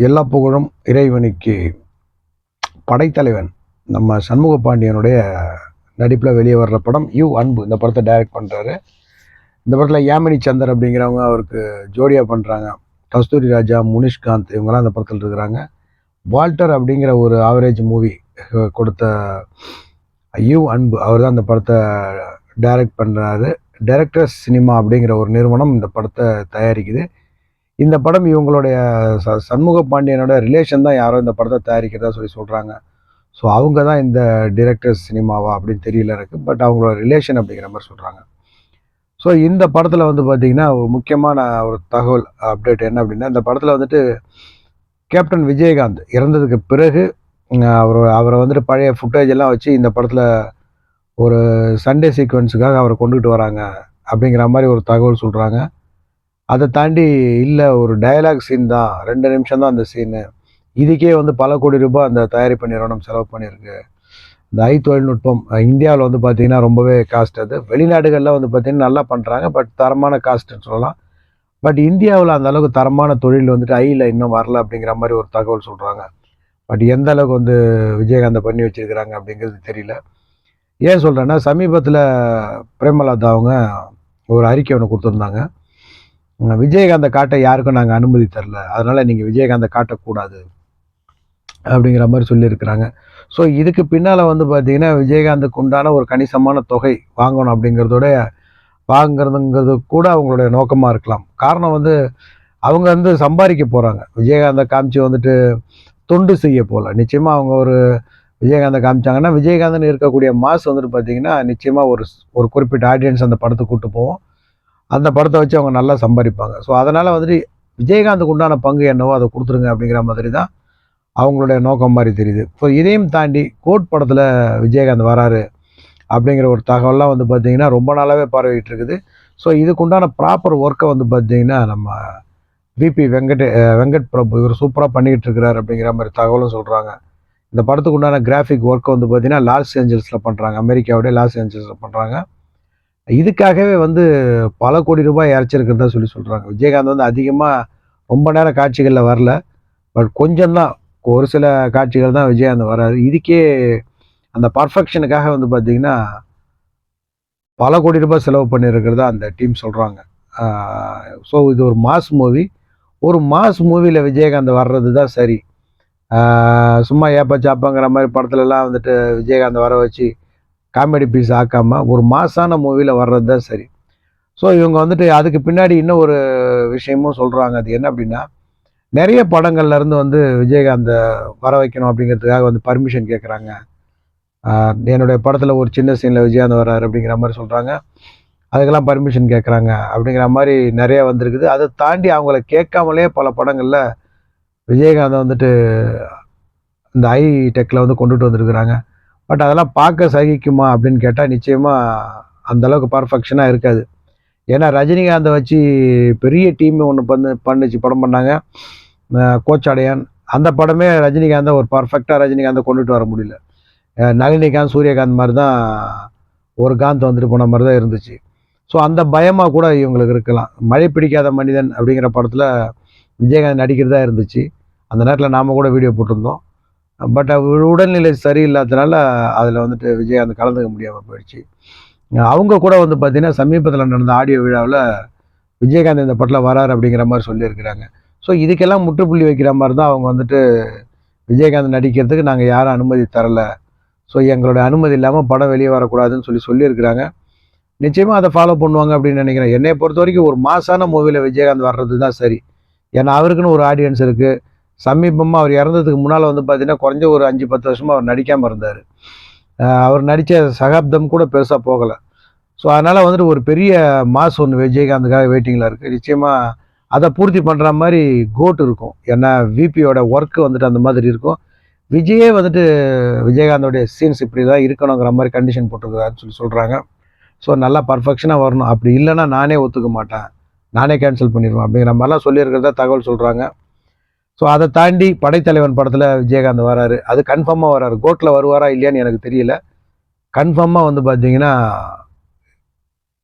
எல்லா புகழும் இறைவனுக்கு. படைத்தலைவன் நம்ம சண்முக பாண்டியனுடைய நடிப்பில் வெளியே வர்ற படம் யூ அன்பு. இந்த படத்தை டைரக்ட் பண்ணுறாரு. இந்த படத்தில் யாமினி சந்தர் அப்படிங்கிறவங்க அவருக்கு ஜோடியாக பண்ணுறாங்க. கஸ்தூரி ராஜா, முனிஷ்காந்த் இவங்கெல்லாம் இந்த படத்தில் இருக்கிறாங்க. வால்டர் அப்படிங்கிற ஒரு ஆவரேஜ் மூவி கொடுத்த யூ அன்பு அவர் தான் இந்த படத்தை டைரக்ட் பண்ணுறாரு. டைரக்டர்ஸ் சினிமா அப்படிங்கிற ஒரு நிறுவனம் இந்த படத்தை தயாரிக்குது. இந்த படம் இவங்களுடைய சண்முக பாண்டியனோட ரிலேஷன் தான் யாரோ இந்த படத்தை தயாரிக்கிறதா சொல்கிறாங்க. ஸோ அவங்க தான் இந்த டிரெக்டர்ஸ் சினிமாவா அப்படின்னு தெரியல எனக்கு. பட் அவங்களோட ரிலேஷன் அப்படிங்கிற மாதிரி சொல்கிறாங்க. ஸோ இந்த படத்தில் வந்து பார்த்திங்கன்னா ஒரு முக்கியமான ஒரு தகவல் அப்டேட் என்ன அப்படின்னா, இந்த படத்தில் வந்துட்டு கேப்டன் விஜயகாந்த் இறந்ததுக்கு பிறகு அவரை வந்துட்டு பழைய ஃபுட்டேஜ் எல்லாம் வச்சு இந்த படத்தில் ஒரு சண்டே சீக்வன்ஸுக்காக அவரை கொண்டுகிட்டு வராங்க அப்படிங்கிற மாதிரி ஒரு தகவல் சொல்கிறாங்க. அதை தாண்டி இல்லை, ஒரு டயலாக் சீன் தான், 2 நிமிஷம் தான் அந்த சீனு. இதுக்கே வந்து பல கோடி ரூபாய் அந்த தயாரிப்பு நிறுவனம் செலவு பண்ணியிருக்கு. இந்த தொழில்நுட்பம் இந்தியாவில் வந்து பார்த்திங்கன்னா ரொம்பவே காஸ்ட். அது வெளிநாடுகளில் வந்து பார்த்திங்கன்னா நல்லா பண்ணுறாங்க. பட் தரமான காஸ்ட்டுன்னு சொல்லலாம். பட் இந்தியாவில் அந்த அளவுக்கு தரமான தொழில் வந்துட்டு ஐயில் இன்னும் வரல அப்படிங்கிற மாதிரி ஒரு தகவல் சொல்கிறாங்க. பட் எந்த அளவுக்கு வந்து விஜயகாந்தை பண்ணி வச்சுருக்கிறாங்க அப்படிங்கிறது தெரியல. ஏன் சொல்கிறேன்னா, சமீபத்தில் பிரேமலதா அவங்க ஒரு அறிக்கை ஒன்று கொடுத்துருந்தாங்க. விஜயகாந்தை காட்ட யாருக்கும் நாங்கள் அனுமதி தரல, அதனால் நீங்கள் விஜயகாந்தை காட்டக்கூடாது அப்படிங்கிற மாதிரி சொல்லியிருக்கிறாங்க. ஸோ இதுக்கு பின்னால் வந்து பார்த்திங்கன்னா விஜயகாந்துக்கு உண்டான ஒரு கணிசமான தொகை வாங்கணும் அப்படிங்கிறதோட வாங்கிறதுங்கிறது கூட அவங்களுடைய நோக்கமாக இருக்கலாம். காரணம் வந்து அவங்க வந்து சம்பாதிக்க போகிறாங்க. விஜயகாந்தை காமிச்சு வந்துட்டு தொண்டு செய்ய போகல. நிச்சயமாக அவங்க ஒரு விஜயகாந்தை காமிச்சாங்கன்னா விஜயகாந்தன் இருக்கக்கூடிய மாஸ் வந்துட்டு பார்த்திங்கன்னா நிச்சயமாக ஒரு குறிப்பிட்ட ஆடியன்ஸ் அந்த படத்தை கூப்பிட்டு போவோம். அந்த படத்தை வச்சு அவங்க நல்லா சம்பாதிப்பாங்க. ஸோ அதனால் வந்துட்டு விஜயகாந்துக்கு உண்டான பங்கு என்னவோ அதை கொடுத்துருங்க அப்படிங்கிற மாதிரி தான் அவங்களுடைய நோக்கம் மாதிரி தெரியுது. ஸோ இதையும் தாண்டி கோட் படத்தில் விஜயகாந்த் வராரு அப்படிங்கிற ஒரு தகவல்லாம் வந்து பார்த்திங்கன்னா ரொம்ப நாளாகவே பரவிட்டு இருக்குது. ஸோ இதுக்குண்டான ப்ராப்பர் ஒர்க்கை வந்து பார்த்திங்கன்னா நம்ம விபி வெங்கட் பிரபு இவர் சூப்பராக பண்ணிக்கிட்டு இருக்கிறார் அப்படிங்கிற மாதிரி தகவலும் சொல்கிறாங்க. இந்த படத்துக்கு உண்டான கிராஃபிக் ஒர்க்கை வந்து பார்த்திங்கன்னா லாஸ் ஏஞ்சல்ஸில் பண்ணுறாங்க. அமெரிக்காவுடைய லாஸ் ஏஞ்சல்ஸில் பண்ணுறாங்க. இதுக்காகவே வந்து பல கோடி ரூபாய் இறைச்சிருக்கிறதா சொல்கிறாங்க. விஜயகாந்த் வந்து அதிகமாக ரொம்ப நேரம் காட்சிகளில் வரல. பட் கொஞ்சம் தான், ஒரு சில காட்சிகள் தான் விஜயகாந்த் வராரு. இதுக்கே அந்த பர்ஃபெக்ஷனுக்காக வந்து பார்த்திங்கன்னா பல கோடி ரூபாய் செலவு பண்ணியிருக்கிறதா அந்த டீம் சொல்கிறாங்க. ஸோ இது ஒரு மாஸ் மூவி. ஒரு மாஸ் மூவியில் விஜயகாந்த் வர்றது தான் சரி. சும்மா ஏப்பா சாப்பாங்கிற மாதிரி படத்துலலாம் வந்துட்டு விஜயகாந்த் வர வச்சு காமெடி பீஸ் ஆக்காமல் ஒரு மாசான மூவியில் வர்றது தான் சரி. ஸோ இவங்க வந்துட்டு அதுக்கு பின்னாடி இன்னும் ஒரு விஷயமும் சொல்கிறாங்க. அது என்ன அப்படின்னா, நிறைய படங்கள்லேருந்து வந்து விஜயகாந்தை வர வைக்கணும் அப்படிங்கிறதுக்காக வந்து பர்மிஷன் கேட்குறாங்க. என்னுடைய படத்தில் ஒரு சின்ன சீனில் விஜயகாந்த் வர்றாரு அப்படிங்கிற மாதிரி சொல்கிறாங்க. அதுக்கெல்லாம் பர்மிஷன் கேட்குறாங்க அப்படிங்கிற மாதிரி நிறையா வந்திருக்குது. அதை தாண்டி அவங்கள கேட்காமலே பல படங்களில் விஜயகாந்தை வந்துட்டு இந்த டெக்கில் வந்து கொண்டுட்டு வந்திருக்கிறாங்க. பட் அதெல்லாம் பார்க்க சகிக்குமா அப்படின்னு கேட்டால் நிச்சயமாக அந்தளவுக்கு பர்ஃபெக்ஷனாக இருக்காது. ஏன்னா ரஜினிகாந்தை வச்சு பெரிய டீம் ஒன்று பண்ணிச்சு படம் பண்ணாங்க, கோச்சாடையான். அந்த படமே ரஜினிகாந்தை ஒரு பர்ஃபெக்டாக ரஜினிகாந்தை கொண்டுட்டு வர முடியல. நளினிகாந்த், சூரியகாந்த் மாதிரி தான் ஒரு காந்த் வந்துட்டு போன மாதிரி தான் இருந்துச்சு. ஸோ அந்த பயமாக கூட இவங்களுக்கு இருக்கலாம். மழை பிடிக்காத மனிதன் அப்படிங்கிற படத்தில் விஜயகாந்த் நடிக்கிறதா இருந்துச்சு. அந்த நேரத்தில் நாம் கூட வீடியோ போட்டிருந்தோம். பட் உடல்நிலை சரியில்லாதனால அதில் வந்துட்டு விஜயகாந்த் கலந்துக்க முடியாமல் போயிடுச்சு. அவங்க கூட வந்து பார்த்திங்கன்னா சமீபத்தில் நடந்த ஆடியோ விழாவில் விஜயகாந்த் இந்த படத்தில் வராரு அப்படிங்கிற மாதிரி சொல்லியிருக்கிறாங்க. ஸோ இதுக்கெல்லாம் முற்றுப்புள்ளி வைக்கிற மாதிரி தான் அவங்க வந்துட்டு விஜயகாந்த் நடிக்கிறதுக்கு நாங்கள் யாரும் அனுமதி தரலை, ஸோ எங்களோட அனுமதி இல்லாமல் படம் வெளியே வரக்கூடாதுன்னு சொல்லியிருக்கிறாங்க. நிச்சயமாக அதை ஃபாலோ பண்ணுவாங்க அப்படின்னு நினைக்கிறேன். என்னை பொறுத்த வரைக்கும் ஒரு மாசான மூவியில் விஜயகாந்த் வர்றது தான் சரி. ஏன்னா அவருக்குன்னு ஒரு ஆடியன்ஸ் இருக்குது. சமீபமாக அவர் இறந்ததுக்கு முன்னால் வந்து பார்த்திங்கன்னா குறைஞ்ச ஒரு 5-10 வருஷமாக அவர் நடிக்காமல் இருந்தார். அவர் நடித்த சகாப்தம் கூட பெருசாக போகலை. ஸோ அதனால் வந்துட்டு ஒரு பெரிய மாஸ் ஒன்று விஜயகாந்துக்காக வெயிட்டிங்கில் இருக்குது. நிச்சயமாக அதை பூர்த்தி பண்ணுற மாதிரி கோட் இருக்கும். ஏன்னா விபியோட ஒர்க்கு வந்துட்டு அந்த மாதிரி இருக்கும். விஜயே வந்துட்டு விஜயகாந்தோடைய சீன்ஸ் இப்படி தான் இருக்கணுங்கிற மாதிரி கண்டிஷன் போட்டிருக்கிறாருன்னு சொல்கிறாங்க. ஸோ நல்லா பர்ஃபெக்ஷனாக வரணும். அப்படி இல்லைன்னா நானே ஒத்துக்க மாட்டேன், நானே கேன்சல் பண்ணிடுவேன் அப்படிங்கிற மாதிரிலாம் சொல்லியிருக்கிறதா தகவல் சொல்கிறாங்க. ஸோ அதை தாண்டி படைத்தலைவன் படத்தில் விஜயகாந்த் வராரு. அது கன்ஃபார்மாக வராரு. கோட்டில் வருவாரா இல்லையான்னு எனக்கு தெரியல. கன்ஃபார்மாக வந்து பார்த்தீங்கன்னா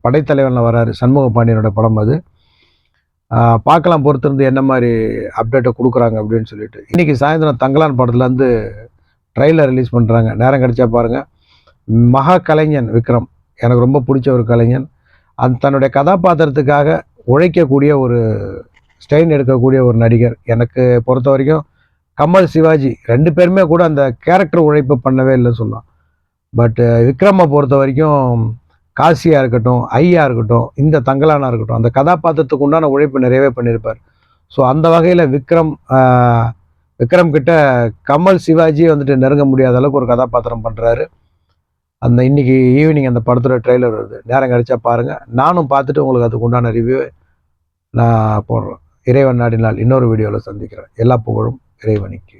படைத்தலைவனில் வராரு. சண்முக பாண்டியனோட படம் அது. பார்க்கலாம் பொறுத்திருந்து என்ன மாதிரி அப்டேட்டை கொடுக்குறாங்க அப்படின்னு சொல்லிட்டு. இன்றைக்கி சாயந்தரம் தங்கலான் படத்துலேருந்து ட்ரெய்லர் ரிலீஸ் பண்ணுறாங்க. நேரம் கிடைச்சா பாருங்கள். மகா கலைஞன் விக்ரம், எனக்கு ரொம்ப பிடிச்ச ஒரு கலைஞன். தன்னுடைய கதாபாத்திரத்துக்காக உழைக்கக்கூடிய ஒரு ஸ்டைன் எடுக்கக்கூடிய ஒரு நடிகர். எனக்கு பொறுத்த வரைக்கும் கமல், சிவாஜி 2 பேருமே கூட அந்த கேரக்டர் உழைப்பு பண்ணவே இல்லைன்னு சொல்லலாம். பட் விக்ரமை பொறுத்த வரைக்கும் காசியாக இருக்கட்டும், ஐயா இருக்கட்டும், இந்த தங்கலானா இருக்கட்டும், அந்த கதாபாத்திரத்துக்கு உண்டான உழைப்பு நிறையவே பண்ணியிருப்பார். ஸோ அந்த வகையில் விக்ரம் கிட்ட கமல், சிவாஜி வந்துட்டு நெருங்க முடியாத அளவுக்கு ஒரு கதாபாத்திரம் பண்ணுறாரு. இன்னைக்கு ஈவினிங் அந்த படத்தோட ட்ரெய்லர் வருது. நேரம் கிடைச்சா பாருங்கள். நானும் பார்த்துட்டு உங்களுக்கு அதுக்கு உண்டான ரிவ்யூ நான் போடுறேன். இறைவன் நாடினால் இன்னொரு வீடியோவில் சந்திக்கிறேன். எல்லா புகழும் இறைவனுக்கு.